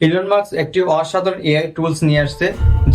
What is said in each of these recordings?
Elon Musk একটি অসাধারণ AI tools নিয়ে আসছে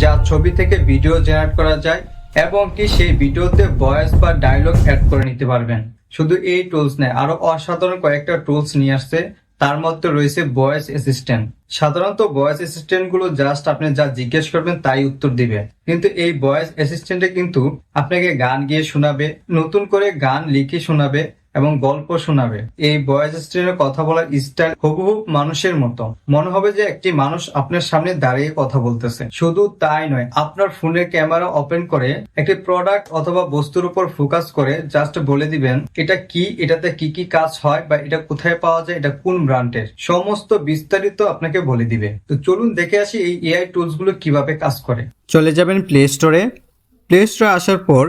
যা ছবি থেকে ভিডিও জেনারেট করা যায় এবং কি সেই ভিডিওতে ভয়েস বা ডায়লগ অ্যাড করে নিতে পারবেন। শুধু এই টুলস নয়, আরো অসাধারণ কয়েকটা টুলস নিয়ে আসছে। তার মধ্যে রয়েছে ভয়েস অ্যাসিস্ট্যান্ট। সাধারণত ভয়েস অ্যাসিস্ট্যান্ট গুলো জাস্ট আপনি যা জিজ্ঞেস করবেন তাই উত্তর দিবে, কিন্তু এই ভয়েস অ্যাসিস্ট্যান্টে কিন্তু আপনাকে গান গিয়ে শোনাবে, নতুন করে গান লিখে শোনাবে এবং গল্প শোনাবে। এই ভয়েস অ্যাসিস্ট্যান্টের কথা বলার স্টাইল হুবহু মানুষের মতো, মনে হবে যে একটি মানুষ আপনার সামনে দাঁড়িয়ে কথা বলতেছে। শুধু তাই নয়, আপনার ফোনের ক্যামেরা ওপেন করে একটি প্রোডাক্ট অথবা বস্তুর উপর ফোকাস করে জাস্ট বলে দিবেন এটা কি, এটাতে কি কি কাজ হয় বা এটা কোথায় পাওয়া যায়, এটা কোন ব্র্যান্ডের, সমস্ত বিস্তারিত আপনাকে বলে দিবে। তো চলুন দেখে আসি এই এআই টুলস গুলো কিভাবে কাজ করে। চলে যাবেন প্লে স্টোরে। প্লে স্টোরে আসার পর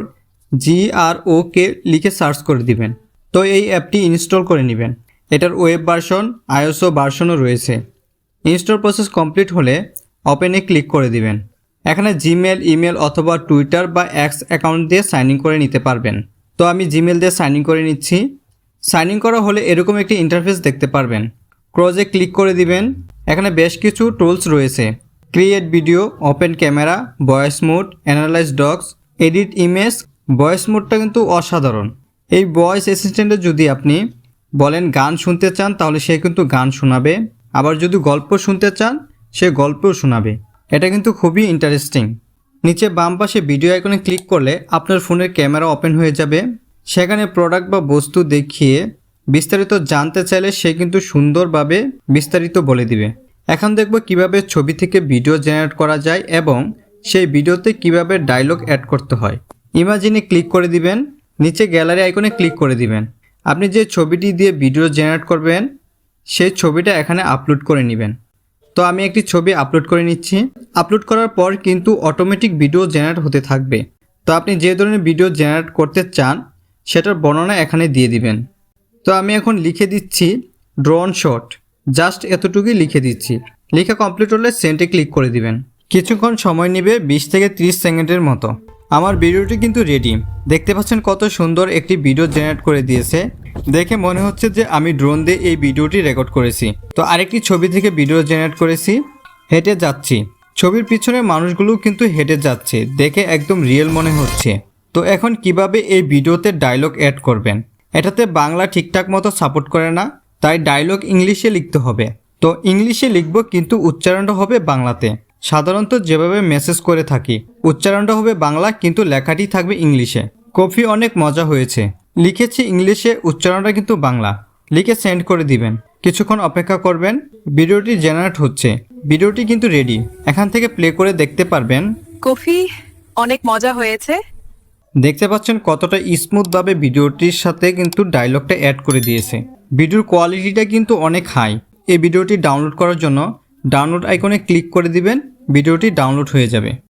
GROK লিখে সার্চ করে দিবেন। তো এই অ্যাপটি ইনস্টল করে নেবেন। এটার ওয়েব ভার্সন, আইওএস ভার্সনও রয়েছে। ইনস্টল প্রসেস কমপ্লিট হলে ওপেনে ক্লিক করে দিবেন। এখানে জিমেল, ইমেল অথবা টুইটার বা এক্স অ্যাকাউন্ট দিয়ে সাইন ইন করে নিতে পারবেন। তো আমি জিমেল দিয়ে সাইন ইন করে নিচ্ছি। সাইন ইন করা হলে এরকম একটি ইন্টারফেস দেখতে পারবেন। ক্রোজে ক্লিক করে দিবেন। এখানে বেশ কিছু টুলস রয়েছে: create video, open camera, voice mode, analyse docs, edit image. Voice মোডটা কিন্তু অসাধারণ। এই ভয়েস অ্যাসিস্ট্যান্টে যদি আপনি বলেন গান শুনতে চান তাহলে সে কিন্তু গান শোনাবে, আবার যদি গল্প শুনতে চান সে গল্পও শোনাবে। এটা কিন্তু খুবই ইন্টারেস্টিং। নিচে বাম পাশে ভিডিও আইকনে ক্লিক করলে আপনার ফোনের ক্যামেরা ওপেন হয়ে যাবে। সেখানে প্রোডাক্ট বা বস্তু দেখিয়ে বিস্তারিত জানতে চাইলে সে কিন্তু সুন্দরভাবে বিস্তারিত বলে দিবে। এখন দেখব কিভাবে ছবি থেকে ভিডিও জেনারেট করা যায় এবং সেই ভিডিওতে কিভাবে ডায়লগ অ্যাড করতে হয়। ইমাজিনে ক্লিক করে দিবেন। নিচে গ্যালারি আইকনে ক্লিক করে দিবেন। আপনি যে ছবিটি দিয়ে ভিডিও জেনারেট করবেন সেই ছবিটা এখানে আপলোড করে নেবেন। তো আমি একটি ছবি আপলোড করে নিচ্ছি। আপলোড করার পর কিন্তু অটোমেটিক ভিডিও জেনারেট হতে থাকবে। তো আপনি যে ধরনের ভিডিও জেনারেট করতে চান সেটার বর্ণনা এখানে দিয়ে দিবেন। তো আমি এখন লিখে দিচ্ছি ড্রোন শট, জাস্ট এতটুকুই লিখে দিচ্ছি। লেখা কমপ্লিট হলে সেন্ডে ক্লিক করে দিবেন। কিছুক্ষণ সময় নেবে, 20 থেকে 30 সেকেন্ডের মতো। আমার ভিডিওটি কিন্তু রেডি। দেখতে পাচ্ছেন কত সুন্দর একটি ভিডিও জেনারেট করে দিয়েছে। দেখে মনে হচ্ছে যে আমি ড্রোন দিয়ে এই ভিডিওটি রেকর্ড করেছি। তো আরেকটি ছবি থেকে ভিডিও জেনারেট করেছি। হেঁটে যাচ্ছি, ছবির পিছনে মানুষগুলো কিন্তু হেঁটে যাচ্ছে, দেখে একদম রিয়েল মনে হচ্ছে। তো এখন কিভাবে এই ভিডিওতে ডায়লগ অ্যাড করবেন? এটাতে বাংলা ঠিকঠাক মতো সাপোর্ট করে না, তাই ডায়লগ ইংলিশে লিখতে হবে। তো ইংলিশে লিখব, কিন্তু উচ্চারণটা হবে বাংলাতে। সাধারণত যেভাবে মেসেজ করে থাকি উচ্চারণটা হবে বাংলা, কিন্তু লেখাটি থাকবে ইংলিশে। কফি অনেক মজা হয়েছে, লিখেছি ইংলিশে, উচ্চারণটা কিন্তু বাংলা। লিখে সেন্ড করে দিবেন। কিছুক্ষণ অপেক্ষা করবেন। ভিডিওটি জেনারেট হচ্ছে। ভিডিওটি কিন্তু রেডি। এখান থেকে প্লে করে দেখতে পারবেন। কফি অনেক মজা হয়েছে। দেখতে পাচ্ছেন কতটা স্মুথভাবে ভিডিওটির সাথে কিন্তু ডায়লগটা অ্যাড করে দিয়েছে। ভিডিওর কোয়ালিটিটা কিন্তু অনেক হাই। এই ভিডিওটি ডাউনলোড করার জন্য ডাউনলোড আইকনে ক্লিক করে দিবেন। ভিডিওটি ডাউনলোড হয়ে যাবে।